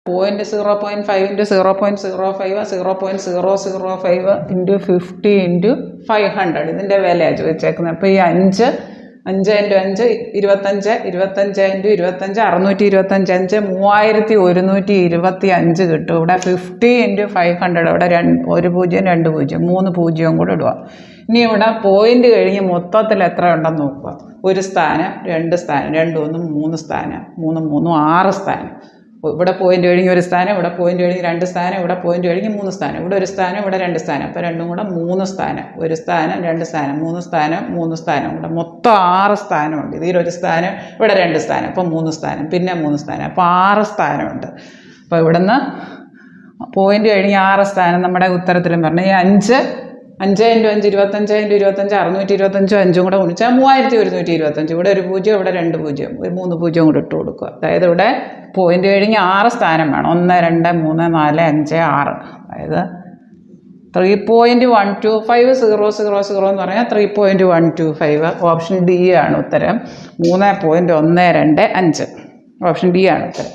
0.5 into 0.05 0.005 into 50 into 500 ഇതിൻ്റെ വിലയാണ് ചോദിച്ചേക്കുന്നത്. അപ്പോൾ ഈ 5 5 into 5 25 25 into 25 625 3125 കിട്ടും. ഇവിടെ 50 into 500 ഇവിടെ 1 0 2 0 3 0 കൂടെ ഇടുക. ഇനി ഇവിടെ പോയിന്റ് കഴിഞ്ഞ് മൊത്തത്തിൽ എത്ര ഉണ്ടെന്ന് നോക്കുക. ഒരു സ്ഥാനം, 2 സ്ഥാനം, 2 1 3 സ്ഥാനം, 3 3 6 സ്ഥാനം. ഇവിടെ പോയിന്റ് കഴിഞ്ഞ് ഒരു സ്ഥാനം, ഇവിടെ പോയിന്റ് കഴിഞ്ഞ് 2 സ്ഥാനം, ഇവിടെ പോയിന്റ് കഴിഞ്ഞ് 3 സ്ഥാനം, ഇവിടെ ഒരു സ്ഥാനം, ഇവിടെ 2 സ്ഥാനം. അപ്പോൾ രണ്ടും കൂടെ 3 സ്ഥാനം, ഒരു സ്ഥാനം 2 സ്ഥാനം, 3 സ്ഥാനം 3 സ്ഥാനം, ഇവിടെ മൊത്തം 6 സ്ഥാനമുണ്ട്. ഇതിലൊരു സ്ഥാനം, ഇവിടെ 2 സ്ഥാനം, അപ്പോൾ 3 സ്ഥാനം, പിന്നെ 3 സ്ഥാനം, അപ്പോൾ 6 സ്ഥാനമുണ്ട്. അപ്പോൾ ഇവിടുന്ന് പോയിന്റ് കഴിഞ്ഞ് 6 സ്ഥാനം നമ്മുടെ ഉത്തരത്തിലും പറഞ്ഞു. ഈ 5 5 into 5 25 into 25 625 5 കൂടെ ഗുണിച്ചാൽ 3125. ഇവിടെ ഒരു 0, ഇവിടെ 2 0, ഒരു 3 0 കൂടെ ഇട്ട് കൊടുക്കുക. അതായത് ഇവിടെ പോയിന്റ് കഴിഞ്ഞ് 6 സ്ഥാനം വേണം. 1 2 3 4 5 6. അതായത് 3.125 എന്ന് പറഞ്ഞാൽ 3.125. ഓപ്ഷൻ ഡി ആണ് ഉത്തരം. 3.125. ഓപ്ഷൻ ഡി ആണ് ഉത്തരം.